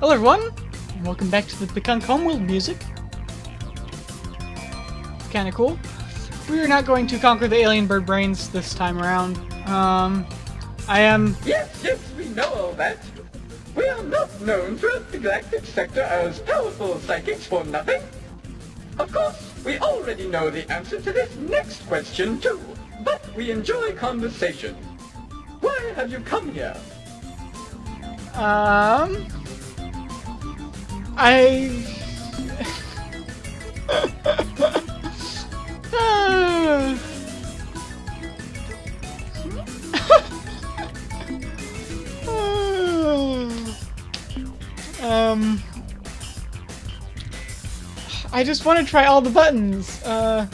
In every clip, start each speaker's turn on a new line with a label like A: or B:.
A: Hello everyone, and welcome back to the Pkunk homeworld music. Kinda cool. We are not going to conquer the alien bird brains this time around. I am...
B: Yes, we know all that. We are not known throughout the galactic sector as powerful psychics for nothing. Of course, we already know the answer to this next question too, but we enjoy conversation. Why have you come here?
A: I just want to try all the buttons.
B: The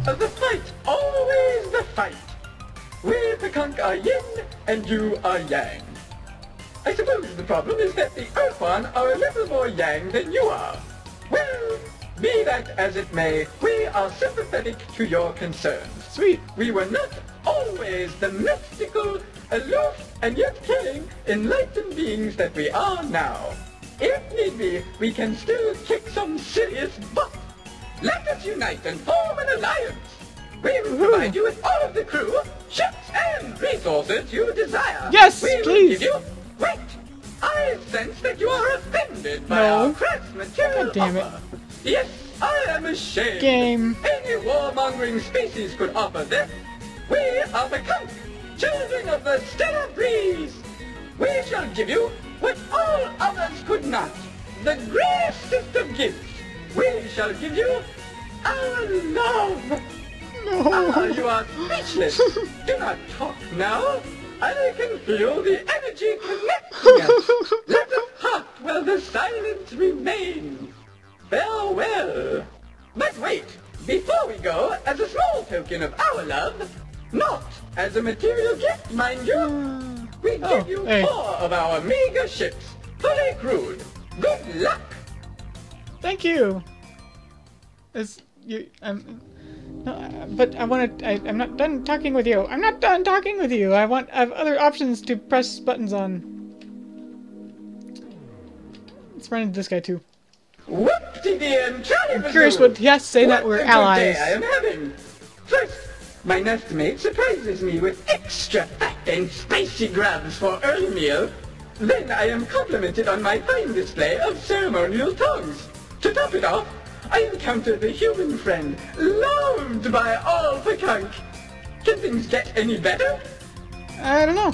B: fight, always the fight. We Pkunk are yin and you are yang. I suppose the problem is that the Earthwan are a little more yang than you are. Well, be that as it may, we are sympathetic to your concerns.
A: Sweet.
B: We were not always the mystical, aloof, and yet caring, enlightened beings that we are now. If need be, we can still kick some serious butt. Let us unite and form an alliance. We will provide you with all of the crew, ships, and resources you desire.
A: Yes,
B: we
A: please.
B: Will give you... Wait! I sense that you are offended by our crass material
A: God damn it.
B: offer. Yes, I am ashamed.
A: Game.
B: Any warmongering species could offer this. We are the Pkunk, children of the stellar breeze. We shall give you what all others could not, the greatest of gifts. We shall give you our love.
A: No.
B: Ah, you are speechless. Do not talk now. I can feel the energy connecting us. Let us part while the silence remains. Farewell. But wait, before we go, as a small token of our love, not as a material gift, mind you, we give you 4 of our meager ships, fully crewed. Good luck.
A: Thank you. No, but I want to. I'm not done talking with you. I'm not done talking with you. I have other options to press buttons on. Let's run into this guy too.
B: I'm
A: curious what he has to say that we're allies.
B: I am having. First, my nestmate surprises me with extra fat and spicy grubs for early meal. Then I am complimented on my fine display of ceremonial tongues. To top it off, I encounter the human friend, loved by all Pkunk. Can things get any better?
A: I don't know.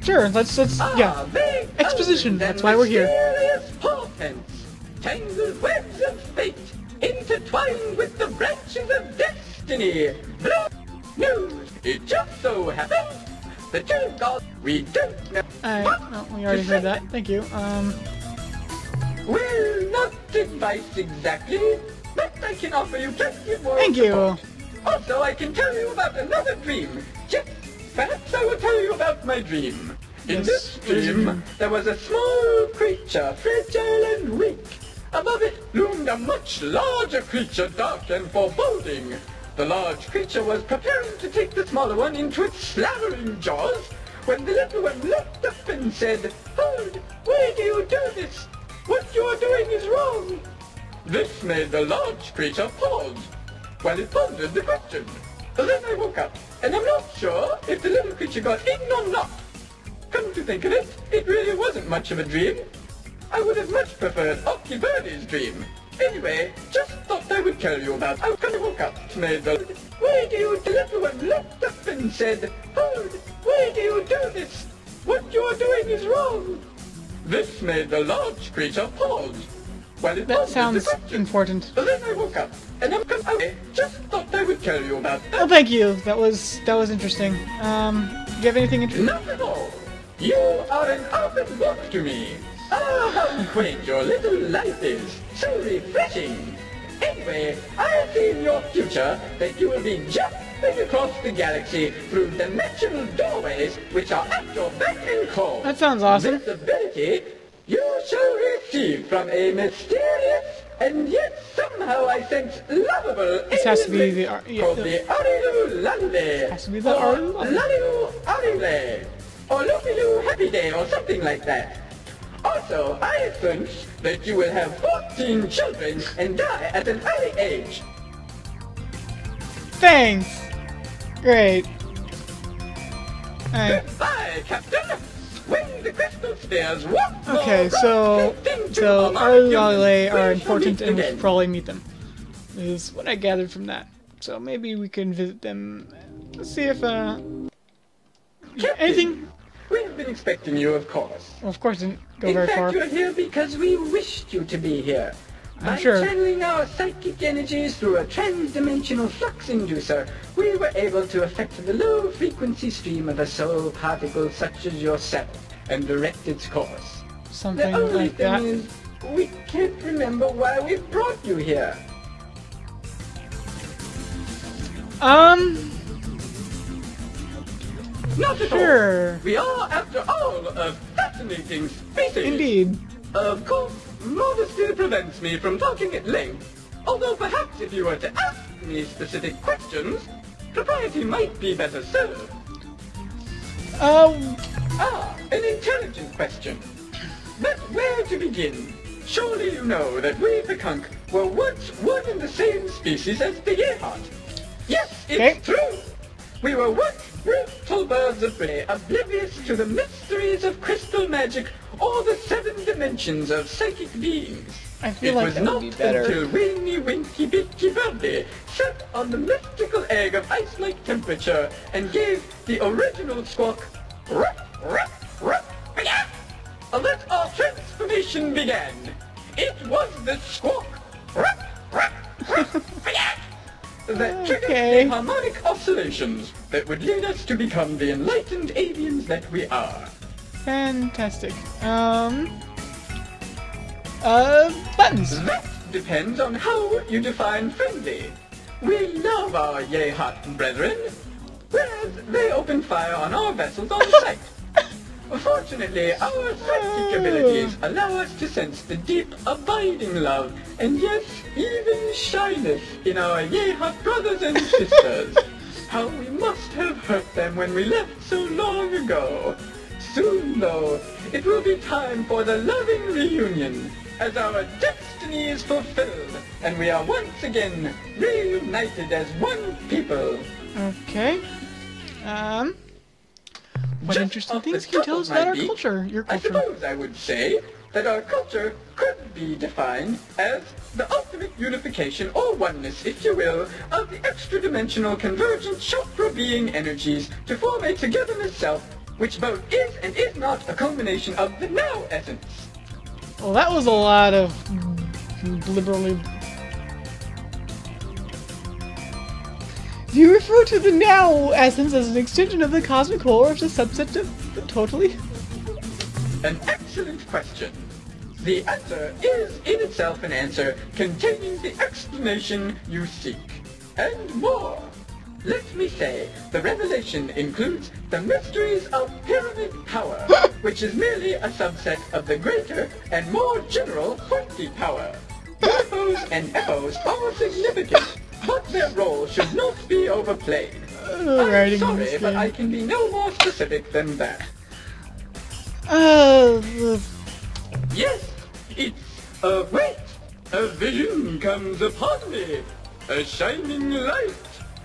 A: Sure, let's yeah. Exposition, that's why we're here.
B: Mysterious portents, tangled webs of fate, intertwined with the branches of destiny. Blood news, it just so happens, the two gods we don't know.
A: No, we already heard that. Thank you.
B: Well, not advice exactly, but I can offer you plenty more
A: Thank
B: support.
A: you.
B: Also, I can tell you about another dream. Yes, perhaps I will tell you about my dream. In this dream, there was a small creature, fragile and weak. Above it loomed a much larger creature, dark and foreboding. The large creature was preparing to take the smaller one into its slavering jaws, when the little one looked up and said, "Hold, why do you do this? What you are doing is wrong." This made the large creature pause, while it pondered the question. Then I woke up, and I'm not sure if the little creature got in or not. Come to think of it, it really wasn't much of a dream. I would have much preferred Ocky Birdie's dream. Anyway, just thought I would tell you about how I woke up, made the... Why do you... The little one looked up and said, "Hold, why do you do this? What you are doing is wrong." This made the large creature pause, while it
A: That sounds important.
B: Then I woke up, and I just thought I would tell you about that.
A: Oh, thank you. That was interesting. Do you have anything interesting?
B: Not at all. You are an open book to me. Ah, how quaint your little life is. So refreshing. Anyway, I see in your future that you will be jumping across the galaxy through dimensional doorways which are at your beck and call.
A: That sounds awesome.
B: This ability you shall receive from a mysterious And yet somehow I sense lovable
A: This has to be the
B: called the Arilu Lalile.
A: Has to be the
B: or
A: Arilu
B: Lalilu Arile. Or Lupilu Happy Day or something like that. Also, I sense that you will have 14 children and die at an early age.
A: Thanks. Great. Alright.
B: Goodbye, Captain. Swing the crystal stairs once more.
A: Okay, so Arlale are important and we should probably meet them. Is what I gathered from that. So maybe we can visit them. Let's see if anything.
B: We have been expecting you, of course.
A: Well, of course, didn't go
B: In
A: very
B: fact,
A: far.
B: you're here because we wished you to be here.
A: I'm
B: By
A: sure.
B: channeling our psychic energies through a trans-dimensional flux inducer, we were able to affect the low-frequency stream of a soul particle such as yourself and direct its course.
A: Something
B: The only
A: like that.
B: thing is, we can't remember why we brought you here. Not at
A: Sure.
B: all. We are, after all, a fascinating species.
A: Indeed.
B: Of course, modesty prevents me from talking at length. Although perhaps if you were to ask me specific questions, propriety might be better served. An intelligent question. But where to begin? Surely you know that we, Pkunk, were once one and the same species as the Yehat. Yes, it's true. We were once brutal birds of prey, oblivious to the mysteries of crystal magic or the 7 dimensions of psychic beings.
A: I feel like that would be better.
B: It was not until Weeny Winky Bitty Birdie sat on the mystical egg of ice-like temperature and gave the original squawk, ruff, ruff, ruff, yeah, that our transformation began. It was the squawk, ruff, ruff, ruff, yeah, that triggered the harmonic oscillations that would lead us to become the enlightened aliens that we are.
A: Fantastic. Buttons.
B: That depends on how you define friendly. We love our Yehat brethren, whereas they open fire on our vessels on sight. Fortunately, our psychic abilities allow us to sense the deep, abiding love, and yes, even shyness in our Yehat brothers and sisters. How we must have hurt them when we left so long ago. Soon, though, it will be time for the loving reunion, as our destiny is fulfilled, and we are once again reunited as one people.
A: Okay. What
B: Just
A: interesting
B: off the
A: things can you
B: top
A: tell
B: of
A: us
B: my
A: about our
B: beak,
A: culture? Your
B: I
A: culture.
B: suppose I would say that our culture could be defined as the ultimate unification, or oneness, if you will, of the extra-dimensional convergent chakra being energies to form a togetherness self, which both is and is not a culmination of the now essence.
A: Well, that was a lot of liberally. Do you refer to the now essence as an extension of the cosmic whole, or as a subset of the totally?
B: An excellent question. The answer is in itself an answer containing the explanation you seek, and more. Let me say, the revelation includes the mysteries of pyramid power, which is merely a subset of the greater and more general pointy power. UFOs and FOs are significant, but their role should not be overplayed. I'm sorry, but I can be no more specific than that. Yes, it's wait! A vision comes upon me. A shining light.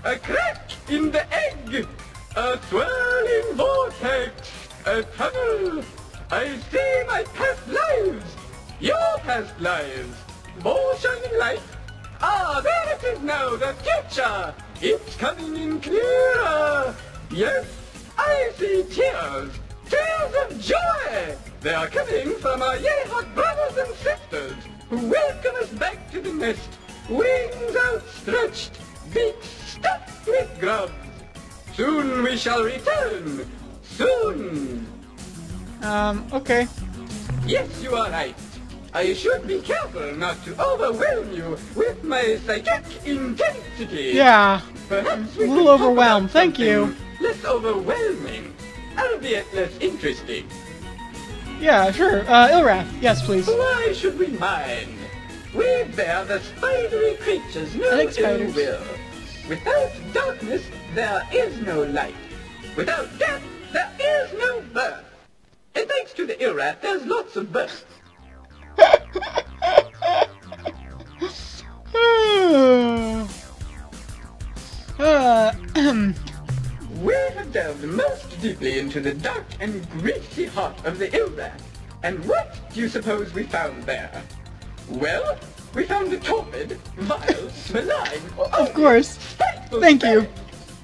B: A crack in the egg. A swirling vortex. A tunnel. I see my past lives. Your past lives. More shining light. Ah, there it is now, the future. It's coming in clearer. Yes, I see tears. Tears of joy! They are coming from our Yehat brothers and sisters, who welcome us back to the nest, wings outstretched, beaks stuffed with grubs. Soon we shall return. Soon.
A: Okay.
B: Yes, you are right. I should be careful not to overwhelm you with my psychic intensity.
A: Yeah.
B: Perhaps
A: a little overwhelmed. Thank you.
B: Less overwhelming, albeit less interesting.
A: Yeah, sure. Ilrath. Yes, please.
B: Why should we mind? we bear the spidery creatures no
A: I like
B: ill
A: spiders.
B: will. Without darkness, there is no light. Without death, there is no birth. And thanks to the Illrat, there's lots of birth. We have delved most deeply into the dark and greasy heart of the Illrat. And what do you suppose we found there? Well, we found a torpid, vile, malign,
A: Of course.
B: spiteful
A: Thank you.
B: spirit.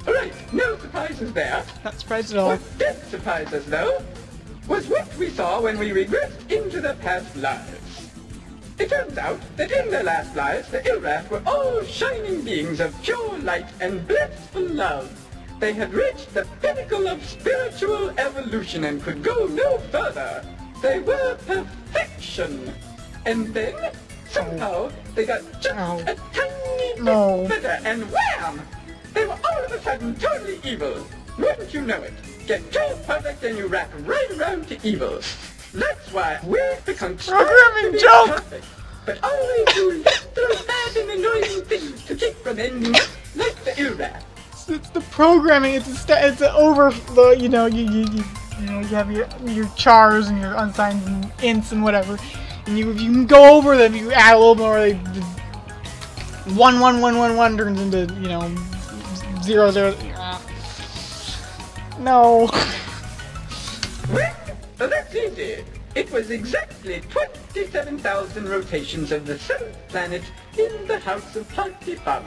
B: Right, no surprises there.
A: Not surprised at all.
B: What did surprise us, though, was what we saw when we regressed into their past lives. It turns out that in their last lives, the Illrat were all shining beings of pure light and blissful love. They had reached the pinnacle of spiritual evolution and could go no further. They were perfection. And then, somehow, they got just a tiny bit better, and wham! They were all of a sudden totally evil. Wouldn't you know it? Get too perfect and you wrap right around to evil. That's why we're Pkunk
A: Programming joke!
B: perfect, but always do little bad and annoying things to keep from ending up like the Illrat.
A: It's the programming. It's over the you know you have your chars and your unsigned ints and whatever, and if you can go over them, you add a little more. Like, 1 turns into 0 0. No.
B: Well, that's easy. It was exactly 27,000 rotations of the 7th planet in the house of Pkunk.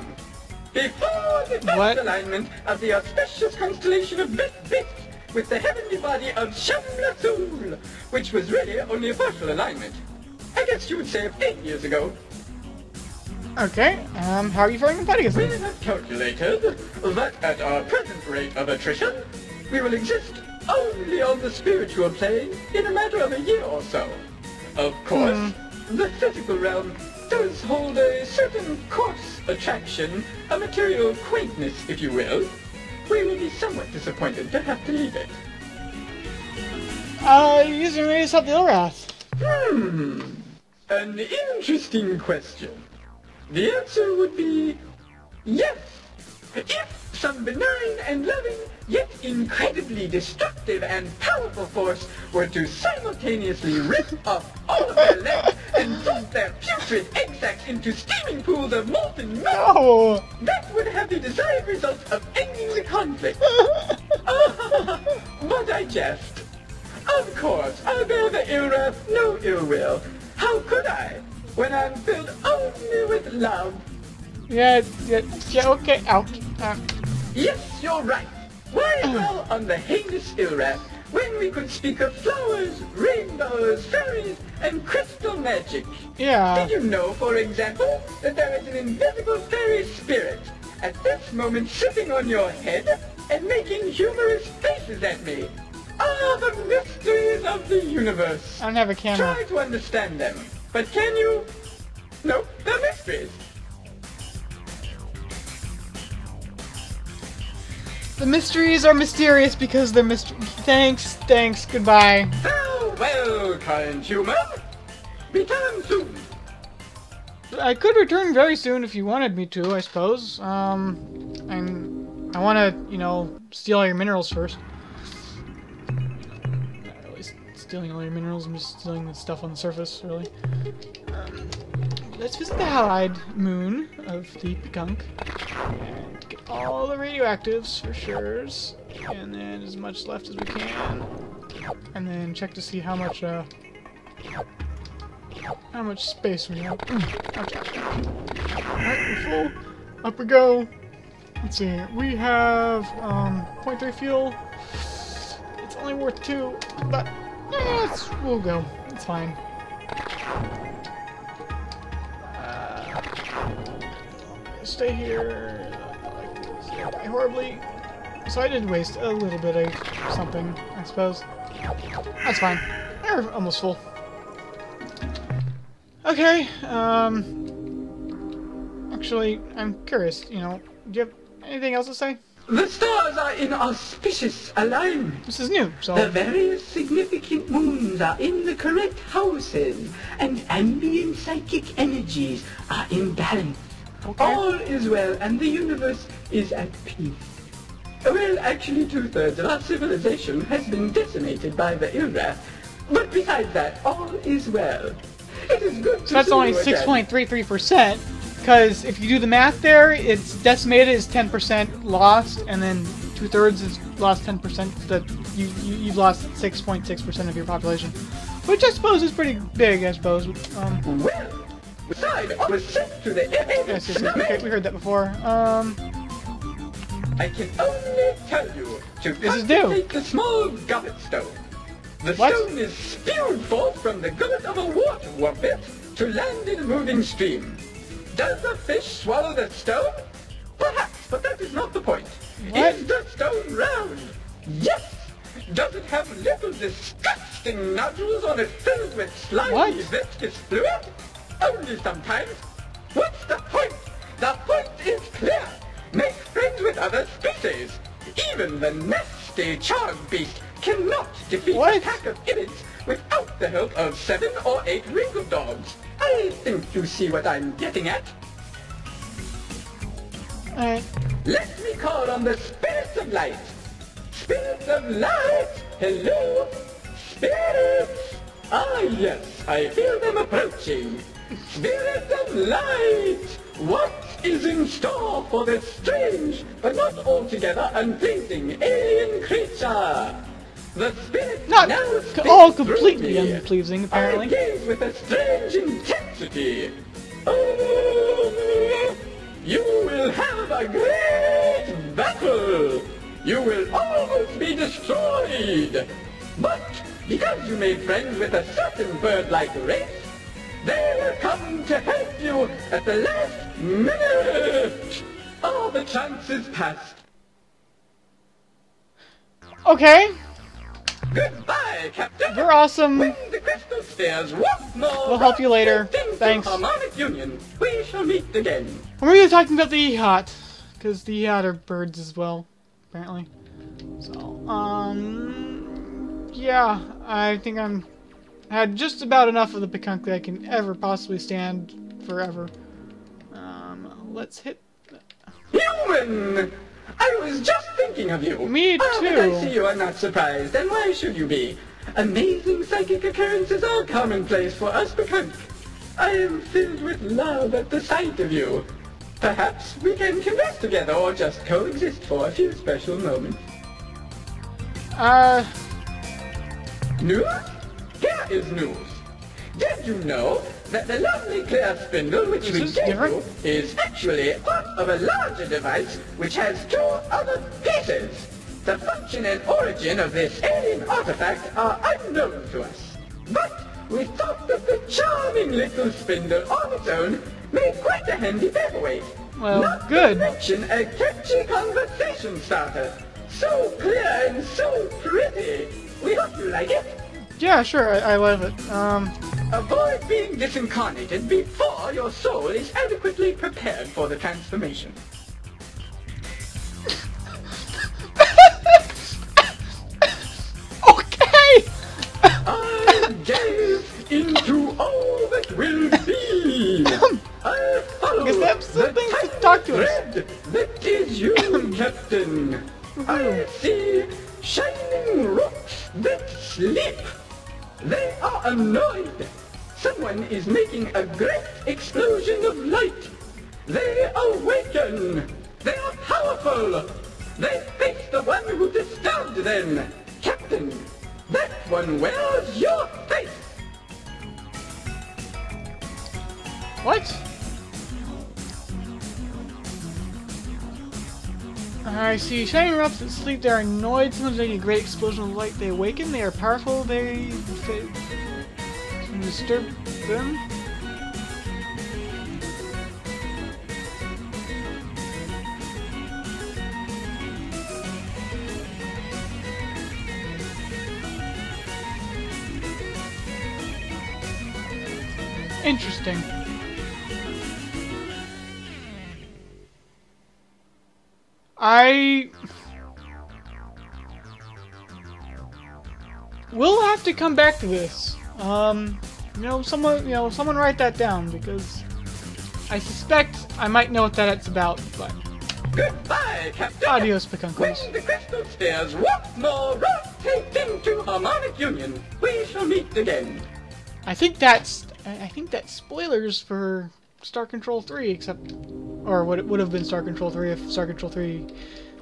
B: Before the first alignment of the auspicious constellation of Bit with the heavenly body of Shamlasul, which was really only a partial alignment. I guess you would say 8 years ago.
A: Okay. How are you feeling about
B: We
A: it?
B: have calculated that at our present rate of attrition, we will exist only on the spiritual plane in a matter of a year or so. Of course, the physical realm does hold a certain coarse attraction, a material quaintness, if you will. We will be somewhat disappointed to have to leave it.
A: You can raise up the Illrath.
B: An interesting question. The answer would be yes. If some benign and loving, yet incredibly destructive and powerful force were to simultaneously rip off all of their legs and dump their putrid egg sacs into steaming pools of molten metal,
A: Oh.
B: that would have the desired result of ending the conflict. But I jest. Of course, I bear the Illrath no ill will. How could I, when I'm filled only with love?
A: Yeah, okay. Out.
B: Yes, you're right. Why dwell on the heinous Illrath when we could speak of flowers, rainbows, fairies, and crystal magic?
A: Yeah.
B: Did you know, for example, that there is an invisible fairy spirit at this moment sitting on your head and making humorous faces at me? Ah, the mysteries of the universe.
A: I don't have a camera.
B: Try to understand them, but can you? No, they're mysteries.
A: The mysteries are mysterious because they're Thanks, goodbye.
B: Farewell, kind human. Return soon.
A: I could return very soon if you wanted me to, I suppose. And I want to, steal all your minerals first. Not really stealing all your minerals, I'm just stealing the stuff on the surface, really. Let's visit the Halide moon of the Pkunk. And get all the radioactives for sure. And then as much left as we can. And then check to see how much space we have. Alright, we're full. Up we go. Let's see. We have 0.3 fuel. It's only worth 2, but we'll go. It's fine. Stay here. Die horribly. So I did waste a little bit of something, I suppose. That's fine. They're almost full. Okay, actually, I'm curious, do you have anything else to say?
B: The stars are in auspicious alignment.
A: This is new, so...
B: The various significant moons are in the correct houses, and ambient psychic energies are in balance.
A: Okay.
B: All is well, and the universe is at peace. Well, actually, 2/3 of our civilization has been decimated by the Ilrath, but besides that, all is well. It is good to
A: So that's
B: see
A: only
B: you again.
A: 6.33%, because if you do the math there, it's decimated is 10% lost, and then 2/3 is lost 10%. That you've lost 6.6% of your population, which I suppose is pretty big. I suppose.
B: Well, beside, I was sent to the
A: Yes, okay, we heard that before.
B: I can only tell you to
A: This is new.
B: contemplate the small goblet stone. The
A: What?
B: stone is spewed forth from the gullet of a water whompet to land in a moving stream. Does the fish swallow the stone? Perhaps, but that is not the point.
A: What?
B: Is the stone round? Yes! Does it have little disgusting nodules on it filled with slimy,
A: What?
B: viscous fluid? Only sometimes. What's the point? The point is clear. Make friends with other species. Even the nasty charg beast cannot defeat
A: What?
B: a pack of idiots without the help of 7 or 8 wrinkled dogs. I think you see what I'm getting at.
A: Alright.
B: Let me call on the spirits of light. Spirits of light! Hello? Spirits! Ah, yes, I feel them approaching. Spirits of light! What is in store for this strange, but not altogether unpleasing alien creature? The spirit
A: Not
B: now
A: all
B: speaks through
A: completely
B: me.
A: unpleasing,
B: I
A: apparently.
B: gaze with a strange intensity. Oh, you will have a great battle. You will almost be destroyed. But because you made friends with a certain bird-like race, they will come to help you at the last minute. All the chances passed.
A: Okay.
B: Goodbye, Captain.
A: You're awesome.
B: When the crystal spheres once more
A: We'll help you later.
B: things to
A: Thanks.
B: harmonic union, we shall meet again.
A: We're really talking about the Ehot, because the Ehot are birds as well, apparently. So, yeah, I think I had just about enough of the Pkunk that I can ever possibly stand forever. Let's hit...
B: Human! I was just thinking of you.
A: Me
B: Now that I
A: too.
B: see you are not surprised, and why should you be? Amazing psychic occurrences are commonplace for us Pkunk. I am filled with love at the sight of you. Perhaps we can converse together or just coexist for a few special moments. News? Here is news. Did you know that the lovely clear spindle which we
A: This is
B: gave
A: different.
B: you is actually part of a larger device which has 2 other pieces? The function and origin of this alien artifact are unknown to us. But we thought that the charming little spindle on its own made quite a handy paperweight.
A: Well,
B: Not
A: good.
B: to mention a catchy conversation starter. So clear and so pretty. We hope you like it.
A: Yeah, sure, I love it.
B: Avoid being disincarnated before your soul is adequately prepared for the transformation.
A: Okay!
B: I gaze into all that will be. I follow
A: Guess that's
B: the
A: something to
B: tiny
A: talk to us.
B: thread that is you, Captain. I see shining rocks that sleep. They are annoyed. Someone is making a great explosion of light. They awaken. They are powerful. They face the one who disturbed them. Captain, that one wears your face.
A: What? I see shining rocks that sleep. They are annoyed. Someone's making a great explosion of light. They awaken. They are powerful. They disturb them. Interesting. We'll have to come back to this. Someone write that down, because I suspect I might know what that's about, but...
B: Goodbye, Captain!
A: Adios, Pkunkos.
B: When the crystal spheres once more rotate into harmonic union, we shall meet again.
A: I think that's spoilers for Star Control 3, except... Or what it would have been Star Control 3 if Star Control 3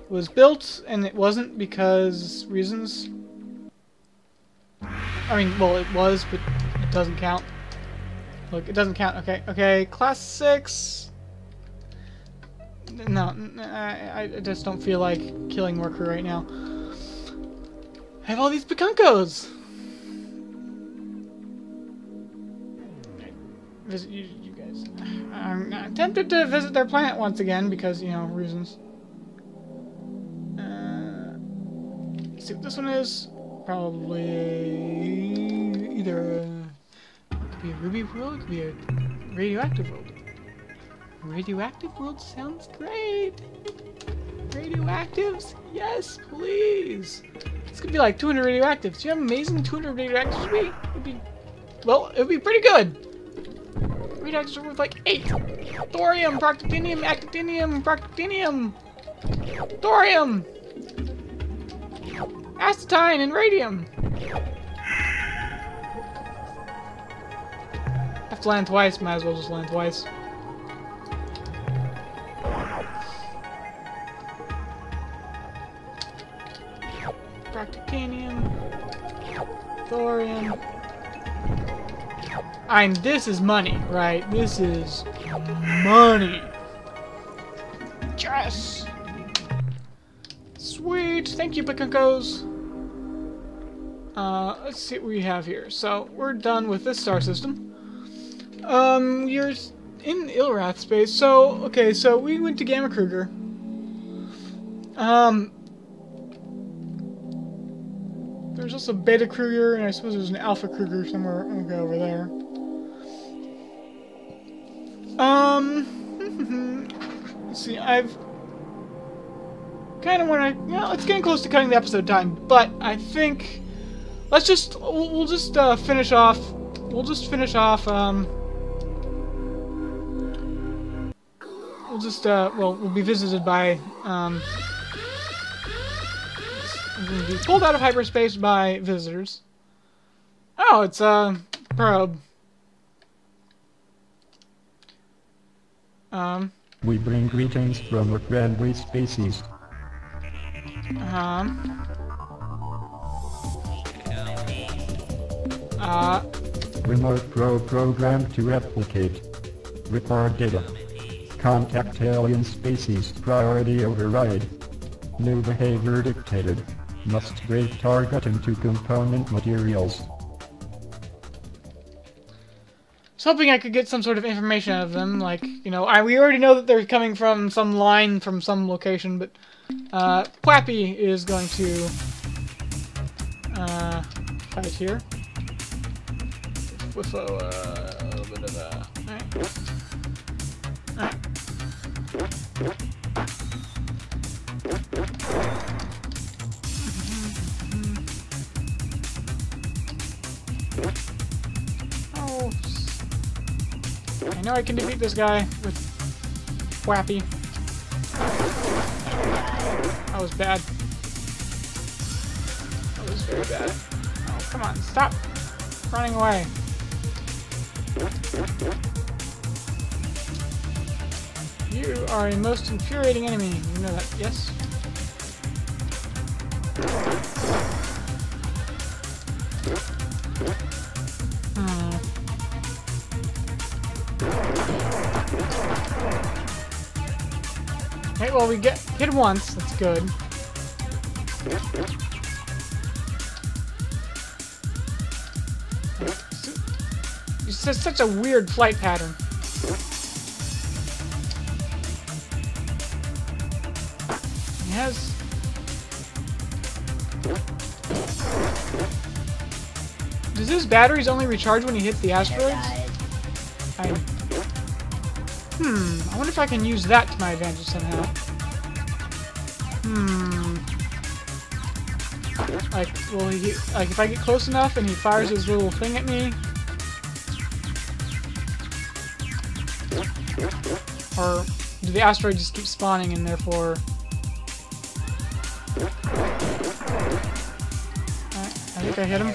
A: was built, and it wasn't because reasons. I mean, well, it was, but it doesn't count. Look, it doesn't count. Okay, okay, Class 6... No, I just don't feel like killing more crew right now. I have all these Pkunkos! Visit you guys. I'm tempted to visit their planet once again because, you know, reasons. Let's see what this one is. Probably either it could be a ruby world, it could be a radioactive world. Radioactive world sounds great. Radioactives? Yes, please. This could be like 200 radioactives. Do you have amazing 200 radioactives would be? Well, it would be pretty good. Radioactives are worth like 8. Thorium, proctinium, actinium, proctinium, thorium, acetine, and radium. Have to land twice. Might as well just land twice. Proctinium, thorium. This is money, right? This is money. Yes! Sweet! Thank you, Pkunkos! Let's see what we have here. So, we're done with this star system. You're in Ilrath space. So, okay, so we went to Gamma Kruger. There's also Beta Kruger, and I suppose there's an Alpha Kruger somewhere over there. Let's see, I've kind of want to, it's getting close to cutting the episode time, but I think, we'll just finish off, we'll be visited by, we'll be pulled out of hyperspace by visitors. Oh, it's a probe.
C: We bring greetings from a friendly species. Remote probe programmed to replicate. Record data. Contact alien species. Priority override. New behavior dictated. Must break target into component materials.
A: I was hoping I could get some sort of information out of them, like, you know, we already know that they're coming from some line from some location, but Plappy is going to fight here. With a little bit of a... Alright. Oh, I know I can defeat this guy with Whappy. That was bad. That was very bad. Oh, come on, stop running away. You are a most infuriating enemy. You know that, yes? Okay, well, we get hit once. That's good. It's just such a weird flight pattern. He has... Does his batteries only recharge when he hits the asteroids? I wonder if I can use that to my advantage somehow. Like, will he, like, if I get close enough and he fires his little thing at me? Or do the asteroids just keep spawning and therefore... I think I hit him.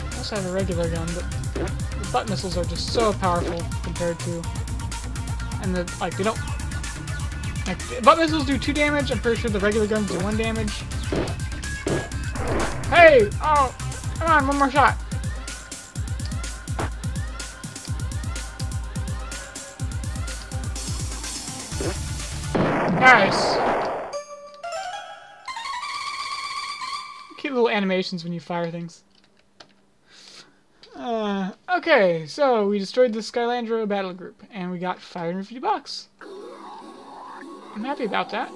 A: I also have a regular gun, but the butt missiles are just so powerful compared to... And the, like, they don't... Like, the butt missiles do 2 damage, I'm pretty sure the regular guns do 1 damage. Hey! Oh! Come on, one more shot! Nice! Cute little animations when you fire things. Okay, so we destroyed the Skylandra battle group, and we got $550. I'm happy about that.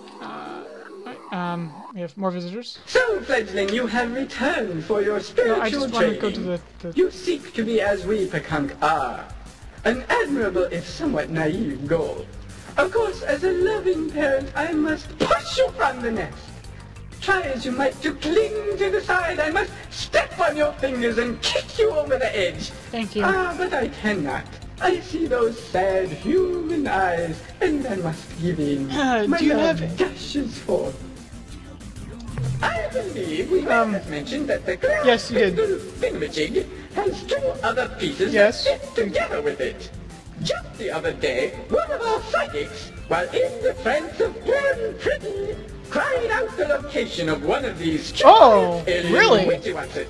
A: We have more visitors.
B: So, fledgling, you have returned for your spiritual
A: No, I just
B: training.
A: want to go to the...
B: You seek to be as we Pkunk are. An admirable, if somewhat naive, goal. Of course, as a loving parent, I must push you from the nest. Try as you might to cling to the side, I must step on your fingers and kick you over the edge.
A: Thank you.
B: Ah, but I cannot. I see those sad human eyes, and I must give in. My
A: do you
B: love
A: have...
B: gushes forth. I believe we may have mentioned that the clear
A: Yes, you did.
B: thingamajig has 2 other pieces
A: Yes.
B: that fit together with it. Just the other day, one of our psychics, while in the trance of Grand Pretty, cried out the location of one of these
A: Oh,
B: alien
A: really?
B: witchy-whatsits.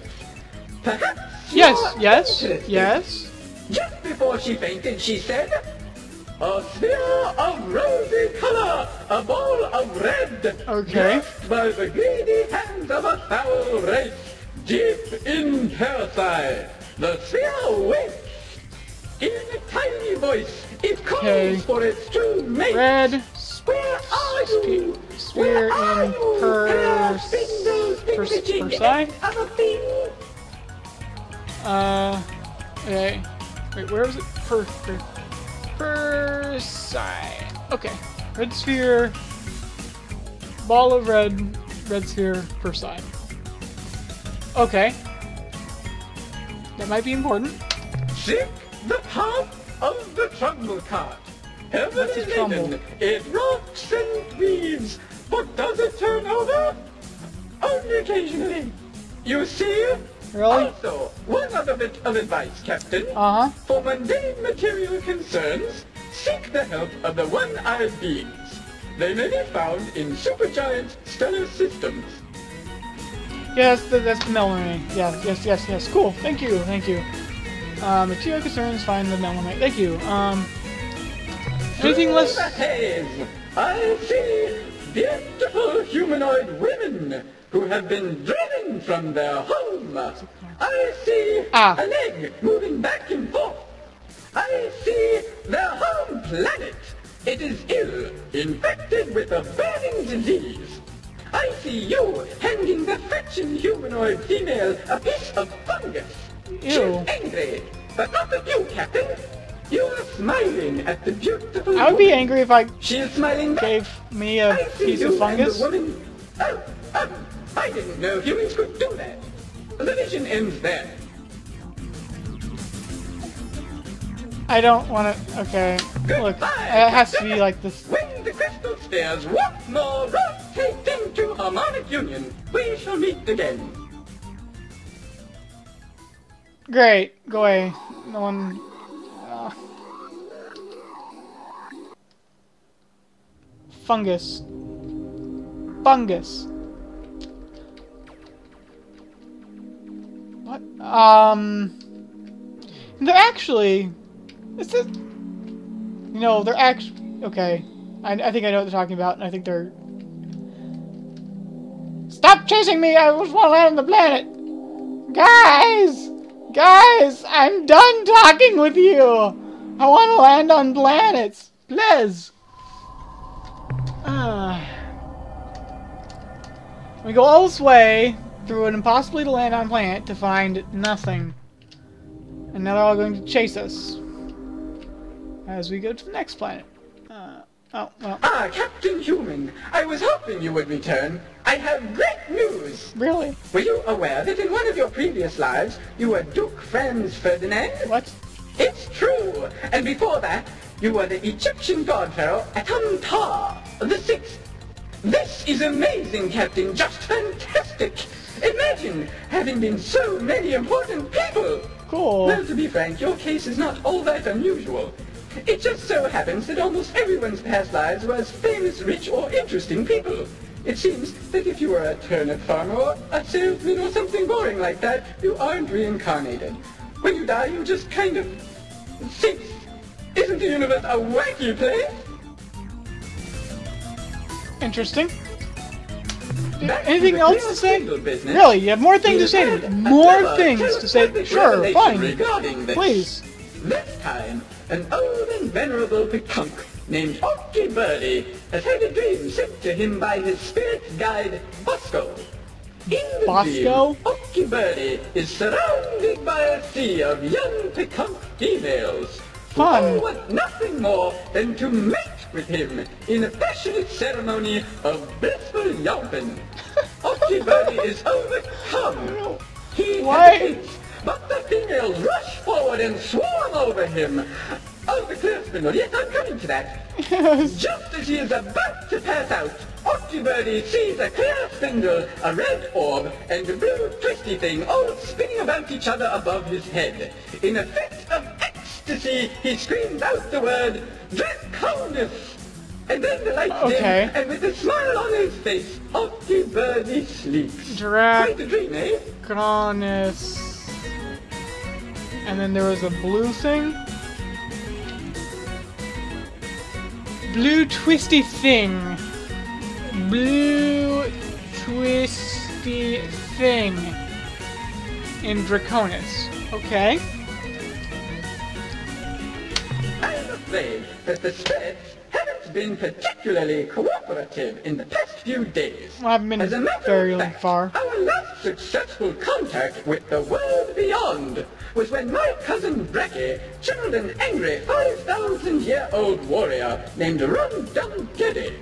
B: Perhaps
A: Yes,
B: you're
A: yes,
B: interested.
A: yes.
B: Just before she fainted, she said, "A sphere of rosy color, a ball of red,
A: Okay.
B: grasped by the greedy hands of a foul race, deep in Terthai. The sphere waits. In a tiny voice, it calls
A: Okay.
B: for its true mate.
A: Red
B: Where are you?
A: sphere
B: Where are
A: in
B: you?
A: per
B: Spindle,
A: side?
B: I'm a thing.
A: Okay. Wait, where was it? Per side. Okay. Red sphere. Ball of red. Red sphere per side. Okay. That might be important.
B: Sick the path of the trumble cart.
A: What's
B: Heavily
A: a trumble?
B: laden, it rocks and weaves, but does it turn over? Only occasionally. You see?
A: Really?
B: Also, one other bit of advice, Captain.
A: Uh-huh.
B: For mundane material concerns, seek the help of the one-eyed beings. They may be found in supergiant stellar systems.
A: Yes, that's the Melanie. Yes. Cool. Thank you. Material concerns, find the Melanie. Thank you. Anything less?
B: Through the haze, I see beautiful humanoid women who have been driven from their home. I see a leg moving back and forth. I see their home planet. It is ill, infected with a burning disease. I see you handing the fetching humanoid female a piece of fungus.
A: Ew.
B: She's angry, but not at you, Captain. You are smiling at the beautiful
A: I would be
B: woman.
A: angry if I
B: She is smiling back.
A: gave me a
B: I see
A: piece
B: you
A: of fungus.
B: and the woman. Oh, I didn't know humans could do that. The vision ends there.
A: I don't want to. Okay. Look, it has to be like this.
B: When the crystal spheres once more rotate into harmonic union, we shall meet again.
A: Great. Go away. No one. Fungus. What? They're actually. Is it? You know, they're actually. Okay. I think I know what they're talking about, and I think they're. Stop chasing me! I just want to land on the planet! Guys! I'm done talking with you! I want to land on planets! Please! We go all this way through an impossibly to land on planet to find nothing. And now they're all going to chase us as we go to the next planet. Oh, well.
B: Ah, Captain Human, I was hoping you would return. I have great news.
A: Really?
B: Were you aware that in one of your previous lives, you were Duke Franz Ferdinand?
A: What?
B: It's true. And before that, you were the Egyptian god pharaoh Atum-Tar the Sixth. This is amazing, Captain. Just fantastic. Imagine having been so many important people.
A: Cool.
B: Well, to be frank, your case is not all that unusual. It just so happens that almost everyone's past lives was famous, rich, or interesting people. It seems that if you were a turnip farmer or a salesman or something boring like that, you aren't reincarnated. When you die, you just kind of cease. Isn't the universe a wacky place?
A: Interesting.
B: Back
A: Anything
B: to the
A: else to say?
B: clear business.
A: Really? You have more things to say to me? More things to say? Sure,
B: Revelation
A: fine.
B: regarding this.
A: Please.
B: This time, an old and venerable Pkunk named Ocky Birdie has had a dream sent to him by his spirit guide, Bosco. In the
A: Bosco?
B: dream, Ocky Birdie is surrounded by a sea of young Pkunk females.
A: Fun.
B: Who want nothing more than to mate with him in a passionate ceremony of blissful yelping. Ocky Birdie is overcome. He
A: Why?
B: hesitates, but the females rush forward and swarm over him. Oh, the clear spindle. Yes, I'm coming to that.
A: Yes.
B: Just as he is about to pass out, Ocky Birdie sees a clear spindle, a red orb, and a blue twisty thing all spinning about each other above his head. In a fit of ecstasy, he screams out the word, Draconis! And then the lights dim, and with a smile on his face, Ocky Birdie sleeps. Quite a dream, eh?
A: Draconis. And then there was a blue thing. Blue twisty thing. Blue twisty thing. In Draconis. Okay.
B: I'm afraid that the spirits haven't been particularly cooperative in the past few days.
A: Well, I haven't been
B: As a matter
A: very
B: of fact,
A: far.
B: our last successful contact with the world beyond was when my cousin Bracky channeled an angry 5,000-year-old warrior named Rum-Dum-Geddy.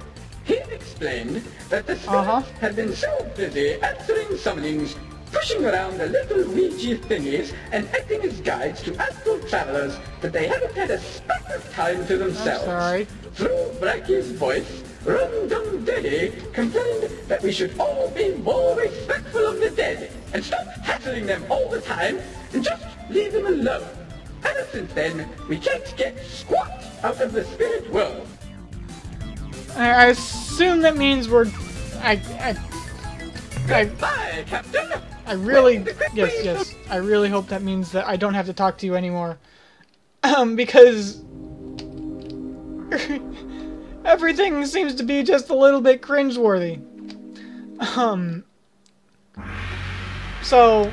B: He explained that the spirits had been so busy answering summonings, pushing around the little Ouija thingies, and acting as guides to astral travelers that they haven't had a speck of time to themselves.
A: I'm sorry.
B: Through Bracky's voice, Rum-Dum-Deddy complained that we should all be more respectful of the dead and stop hassling them all the time and just leave them alone. Ever since then, we can't get squat out of the spirit world.
A: I assume that means we're...
B: Goodbye, Captain!
A: I really... Yes. I really hope that means that I don't have to talk to you anymore. Because... everything seems to be just a little bit cringeworthy. So...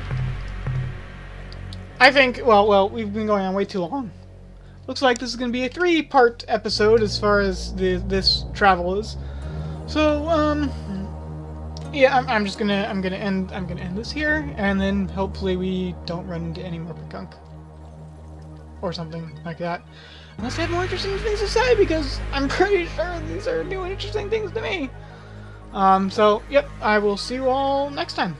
A: I think... Well, we've been going on way too long. Looks like this is going to be a 3-part episode as far as this travel is. So, yeah, I'm gonna end this here, and then hopefully we don't run into any more Pkunk or something like that, unless I have more interesting things to say, because I'm pretty sure these are new and interesting things to me. So, yep, I will see you all next time.